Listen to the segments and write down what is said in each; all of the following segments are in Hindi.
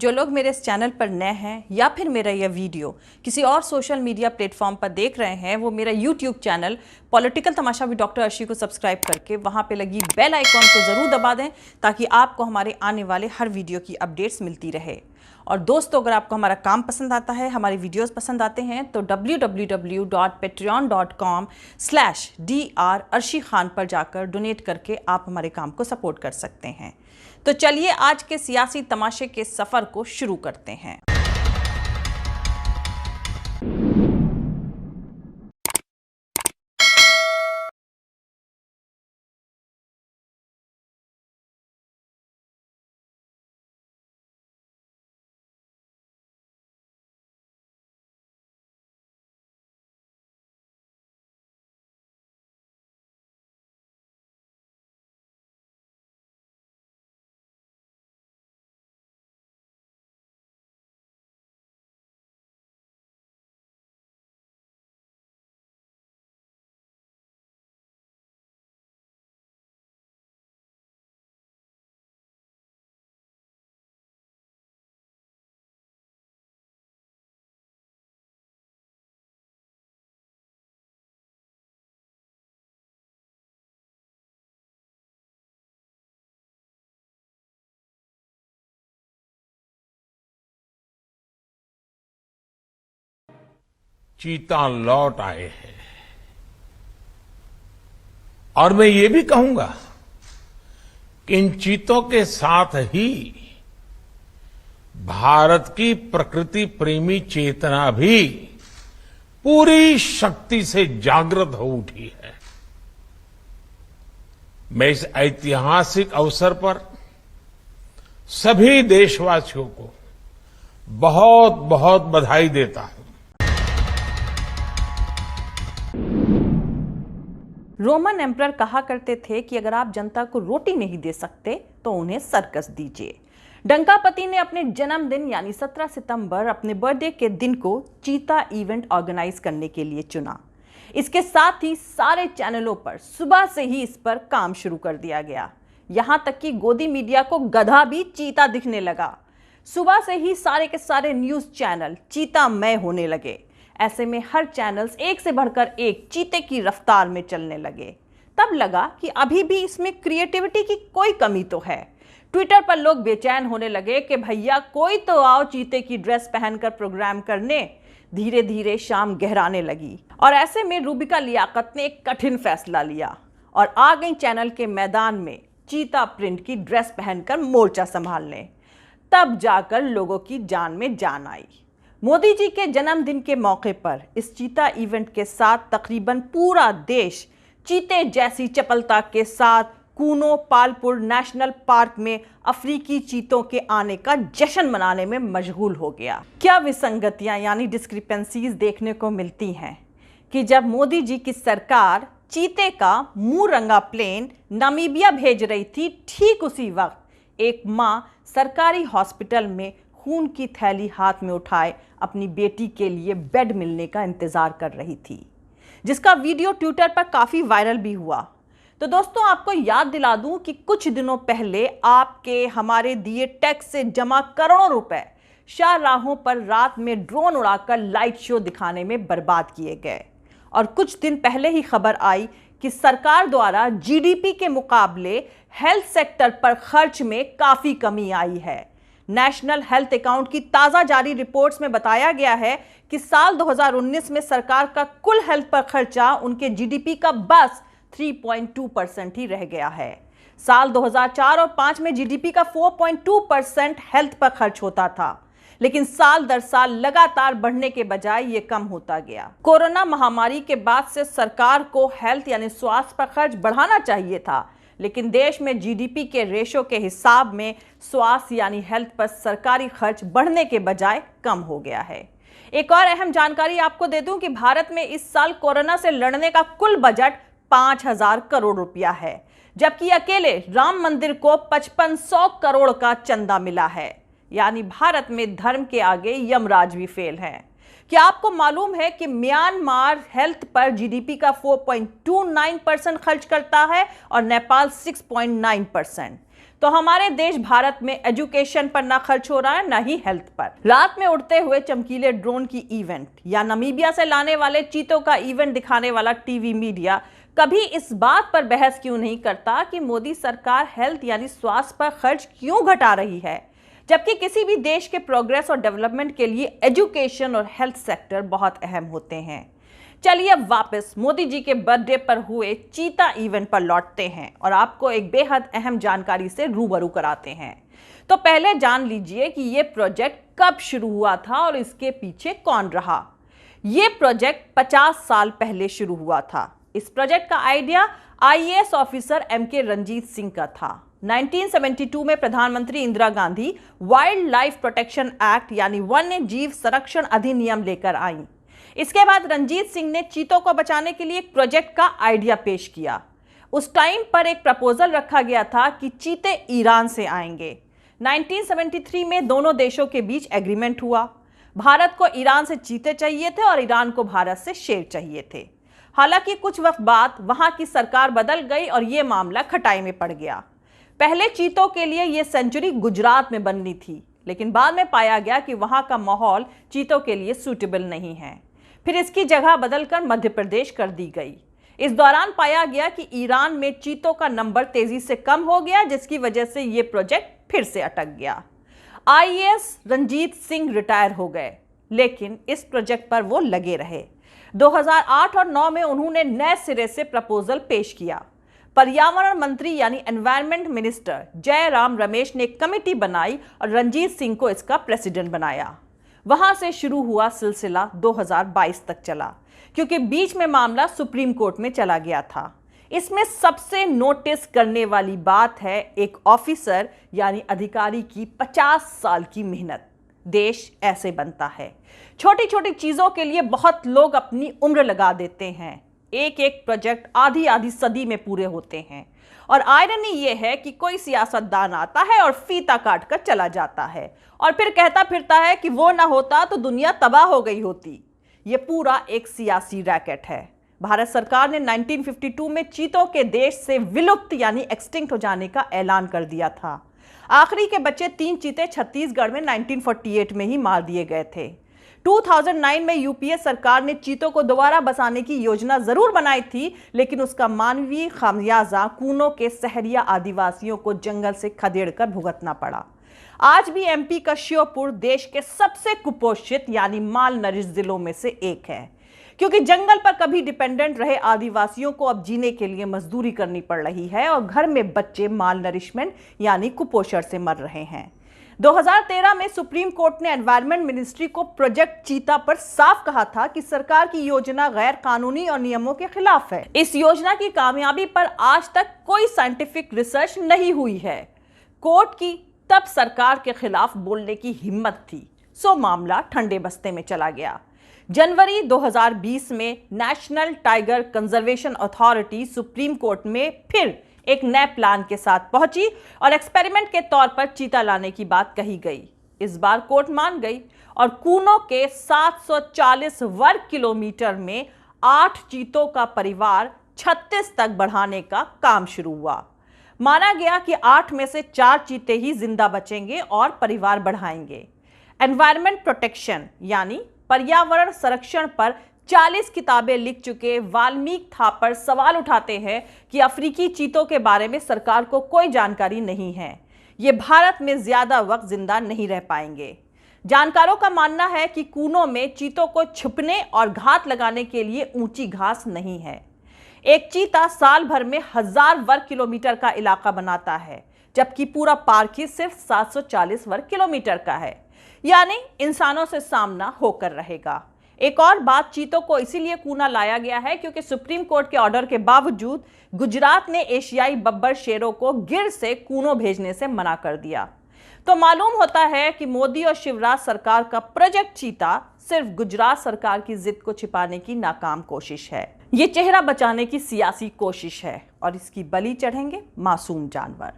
जो लोग मेरे इस चैनल पर नए हैं या फिर मेरा यह वीडियो किसी और सोशल मीडिया प्लेटफॉर्म पर देख रहे हैं, वो मेरा YouTube channel political Tamasha with doctor Arshi को सब्सक्राइब करके वहां पे लगी बेल आइकॉन को ज़रूर दबा दें ताकि आपको हमारे आने वाले हर वीडियो की अपडेट्स मिलती रहे। और दोस्तों, अगर आपको हमारा काम पसंद आता है, हमारे वीडियोस पसंद आते हैं तो www.patreon.com/dr अर्शी खान पर जाकर डोनेट करके आप हमारे काम को सपोर्ट कर सकते हैं। तो चलिए आज के सियासी तमाशे के सफर को शुरू करते हैं। चीता लौट आए हैं और मैं ये भी कहूंगा कि इन चीतों के साथ ही भारत की प्रकृति प्रेमी चेतना भी पूरी शक्ति से जागृत हो उठी है। मैं इस ऐतिहासिक अवसर पर सभी देशवासियों को बहुत बहुत बधाई देता हूं। रोमन एम्परर कहा करते थे कि अगर आप जनता को रोटी नहीं दे सकते तो उन्हें सर्कस दीजिए। डंकापति ने अपने जन्मदिन यानी 17 सितंबर अपने बर्थडे के दिन को चीता इवेंट ऑर्गेनाइज करने के लिए चुना। इसके साथ ही सारे चैनलों पर सुबह से ही इस पर काम शुरू कर दिया गया। यहां तक कि गोदी मीडिया को गधा भी चीता दिखने लगा। सुबह से ही सारे के सारे न्यूज चैनल चीतामय होने लगे। ऐसे में हर चैनल्स एक से बढ़कर एक चीते की रफ्तार में चलने लगे। तब लगा कि अभी भी इसमें क्रिएटिविटी की कोई कमी तो है। ट्विटर पर लोग बेचैन होने लगे कि भैया कोई तो आओ चीते की ड्रेस पहनकर प्रोग्राम करने। धीरे धीरे शाम गहराने लगी और ऐसे में रूबिका लियाकत ने एक कठिन फैसला लिया और आ गई चैनल के मैदान में चीता प्रिंट की ड्रेस पहनकर मोर्चा संभालने। तब जाकर लोगों की जान में जान आई। मोदी जी के जन्मदिन के मौके पर इस चीता इवेंट के साथ तकरीबन पूरा देश चीते जैसी चपलता के साथ कूनो पालपुर नेशनल पार्क में अफ्रीकी चीतों के आने का जश्न मनाने में मशगूल हो गया। क्या विसंगतियां यानी डिस्क्रिपेंसीज देखने को मिलती हैं कि जब मोदी जी की सरकार चीते का मुंह रंगा प्लेन नामीबिया भेज रही थी, ठीक उसी वक्त एक मां सरकारी हॉस्पिटल में खून की थैली हाथ में उठाए अपनी बेटी के लिए बेड मिलने का इंतजार कर रही थी, जिसका वीडियो ट्विटर पर काफी वायरल भी हुआ। तो दोस्तों, आपको याद दिला दूं कि कुछ दिनों पहले आपके हमारे दिए टैक्स से जमा करोड़ों रुपए शाहराहों पर रात में ड्रोन उड़ाकर लाइट शो दिखाने में बर्बाद किए गए। और कुछ दिन पहले ही खबर आई कि सरकार द्वारा जीडीपी के मुकाबले हेल्थ सेक्टर पर खर्च में काफी कमी आई है। नेशनल हेल्थ अकाउंट की ताजा जारी रिपोर्ट्स में बताया गया है कि साल 2019 में सरकार का कुल हेल्थ पर खर्चा उनके जीडीपी का बस 3.2% ही रह गया है। साल 2004 और 5 में जीडीपी का 4.2% हेल्थ पर खर्च होता था, लेकिन साल दर साल लगातार बढ़ने के बजाय ये कम होता गया। कोरोना महामारी के बाद से सरकार को हेल्थ यानी स्वास्थ्य पर खर्च बढ़ाना चाहिए था, लेकिन देश में जीडीपी के रेशो के हिसाब में स्वास्थ्य यानी हेल्थ पर सरकारी खर्च बढ़ने के बजाय कम हो गया है। एक और अहम जानकारी आपको दे दूं कि भारत में इस साल कोरोना से लड़ने का कुल बजट 5,000 करोड़ रुपया है, जबकि अकेले राम मंदिर को 5500 करोड़ का चंदा मिला है। यानी भारत में धर्म के आगे यमराज भी फेल है, क्या आपको मालूम है कि म्यांमार हेल्थ पर जीडीपी का 4.29% खर्च करता है और नेपाल 6.9%। तो हमारे देश भारत में एजुकेशन पर ना खर्च हो रहा है ना ही हेल्थ पर। रात में उड़ते हुए चमकीले ड्रोन की इवेंट या नामीबिया से लाने वाले चीतों का इवेंट दिखाने वाला टीवी मीडिया कभी इस बात पर बहस क्यों नहीं करता कि मोदी सरकार हेल्थ यानी स्वास्थ्य पर खर्च क्यों घटा रही है, जबकि किसी भी देश के प्रोग्रेस और डेवलपमेंट के लिए एजुकेशन और हेल्थ सेक्टर बहुत अहम होते हैं। चलिए अब वापस मोदी जी के बर्थडे पर हुए चीता इवेंट पर लौटते हैं और आपको एक बेहद अहम जानकारी से रूबरू कराते हैं। तो पहले जान लीजिए कि ये प्रोजेक्ट कब शुरू हुआ था और इसके पीछे कौन रहा। ये प्रोजेक्ट 50 साल पहले शुरू हुआ था। इस प्रोजेक्ट का idea IAS officer MK Ranjit Singh का था। 1972 में प्रधानमंत्री Indira Gandhi wildlife protection act यानी वन्य जीव संरक्षण अधिनियम लेकर आई। इसके बाद रंजीत सिंह ने चीतों को बचाने के लिए एक प्रोजेक्ट का आइडिया पेश किया। उस टाइम पर एक प्रपोजल रखा गया था कि चीते ईरान से आएंगे। 1973 में दोनों देशों के बीच एग्रीमेंट हुआ। भारत को ईरान से चीते चाहिए थे और ईरान को भारत से शेर चाहिए थे। हालांकि कुछ वक्त बाद वहां की सरकार बदल गई और यह मामला खटाई में पड़ गया। पहले चीतों के लिए यह सेंचुरी गुजरात में बननी थी, लेकिन बाद में पाया गया कि वहां का माहौल चीतों के लिए सूटेबल नहीं है। फिर इसकी जगह बदलकर मध्य प्रदेश कर दी गई। इस दौरान पाया गया कि ईरान में चीतों का नंबर तेजी से कम हो गया, जिसकी वजह से यह प्रोजेक्ट फिर से अटक गया। आईएएस रंजीत सिंह रिटायर हो गए, लेकिन इस प्रोजेक्ट पर वो लगे रहे। 2008 और 9 में उन्होंने नए सिरे से प्रपोजल पेश किया। पर्यावरण मंत्री यानी एनवायरमेंट मिनिस्टर जयराम रमेश ने एक कमेटी बनाई और रंजीत सिंह को इसका प्रेसिडेंट बनाया। वहां से शुरू हुआ सिलसिला 2022 तक चला, क्योंकि बीच में मामला सुप्रीम कोर्ट में चला गया था। इसमें सबसे नोटिस करने वाली बात है एक ऑफिसर यानी अधिकारी की 50 साल की मेहनत। देश ऐसे बनता है। छोटी छोटी चीजों के लिए बहुत लोग अपनी उम्र लगा देते हैं। एक एक प्रोजेक्ट आधी आधी सदी में पूरे होते हैं। और आयरनी यह है कि कोई सियासतदान आता है और फीता काट कर चला जाता है और फिर कहता फिरता है कि वो ना होता तो दुनिया तबाह हो गई होती। ये पूरा एक सियासी रैकेट है। भारत सरकार ने 1952 में चीतों के देश से विलुप्त यानी एक्सटिंक्ट हो जाने का ऐलान कर दिया था। आखिरी के बचे 3 चीते छत्तीसगढ़ में 1948 में ही मार दिए गए थे। 2009 में यूपीए सरकार ने चीतों को दोबारा बसाने की योजना जरूर बनाई थी, लेकिन उसका मानवीय खामियाजा कूनों के सहरिया आदिवासियों को जंगल से खदेड़कर भुगतना पड़ा। आज भी एमपी का श्योपुर देश के सबसे कुपोषित यानी माल नरिश जिलों में से एक है, क्योंकि जंगल पर कभी डिपेंडेंट रहे आदिवासियों को अब जीने के लिए मजदूरी करनी पड़ रही है और घर में बच्चे माल नरिशमेंट यानी कुपोषण से मर रहे हैं। 2013 में सुप्रीम कोर्ट ने एनवायरमेंट मिनिस्ट्री को प्रोजेक्ट चीता पर साफ कहा था कि सरकार की योजना गैर कानूनी और नियमों के खिलाफ है। इस योजना की कामयाबी पर आज तक कोई साइंटिफिक रिसर्च नहीं हुई है। कोर्ट की तब सरकार के खिलाफ बोलने की हिम्मत थी, सो मामला ठंडे बस्ते में चला गया। जनवरी 2020 में national tiger conservation authority supreme court में फिर एक नए प्लान के साथ पहुंची और एक्सपेरिमेंट के तौर पर चीता लाने की बात कही गई। इस बार कोर्ट मान गई और कूनों के 740 वर्ग किलोमीटर में 8 चीतों का परिवार 36 तक बढ़ाने का काम शुरू हुआ। माना गया कि 8 में से 4 चीते ही जिंदा बचेंगे और परिवार बढ़ाएंगे। एनवायरमेंट प्रोटेक्शन यानी पर्यावरण संरक्षण पर 40 किताबें लिख चुके वाल्मीकि थापर सवाल उठाते हैं कि अफ्रीकी चीतों के बारे में सरकार को कोई जानकारी नहीं है। ये भारत में ज्यादा वक्त जिंदा नहीं रह पाएंगे। जानकारों का मानना है कि कूनों में चीतों को छुपने और घात लगाने के लिए ऊंची घास नहीं है। एक चीता साल भर में 1000 वर्ग किलोमीटर का इलाका बनाता है, जबकि पूरा पार्क ही सिर्फ 740 वर्ग किलोमीटर का है, यानी इंसानों से सामना होकर रहेगा। एक और बात, चीतों को इसीलिए कूना लाया गया है क्योंकि सुप्रीम कोर्ट के ऑर्डर के बावजूद गुजरात ने एशियाई बब्बर शेरों को गिर से कूनों भेजने से मना कर दिया। तो मालूम होता है कि मोदी और शिवराज सरकार का प्रोजेक्ट चीता सिर्फ गुजरात सरकार की जिद को छिपाने की नाकाम कोशिश है। ये चेहरा बचाने की सियासी कोशिश है और इसकी बलि चढ़ेंगे मासूम जानवर।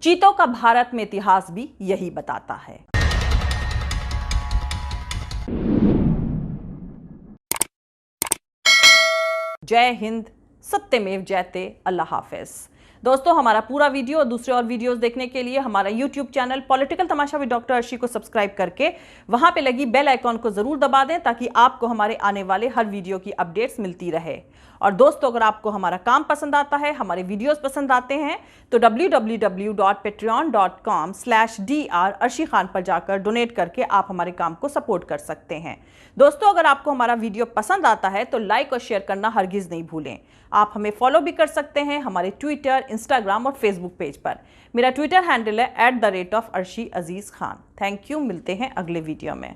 चीतों का भारत में इतिहास भी यही बताता है। जय हिंद, सत्यमेव जयते, अल्लाह हाफिज। दोस्तों, हमारा पूरा वीडियो और दूसरे और वीडियोस देखने के लिए हमारा YouTube channel political Tamasha with doctor Arshi को सब्सक्राइब करके वहां पे लगी बेल आइकॉन को जरूर दबा दें ताकि आपको हमारे आने वाले हर वीडियो की अपडेट्स मिलती रहे। और दोस्तों, अगर आपको हमारा काम पसंद आता है, हमारे वीडियोस पसंद आते हैं तो www.patreon.com/dr अर्शी खान पर जाकर डोनेट करके आप हमारे काम को सपोर्ट कर सकते हैं। दोस्तों, अगर आपको हमारा वीडियो पसंद आता है तो लाइक और शेयर करना हरगिज नहीं भूलें। आप हमें फॉलो भी कर सकते हैं हमारे ट्विटर, इंस्टाग्राम और फेसबुक पेज पर। मेरा ट्विटर हैंडल है @arshi_aziz khan। थैंक यू, मिलते हैं अगले वीडियो में।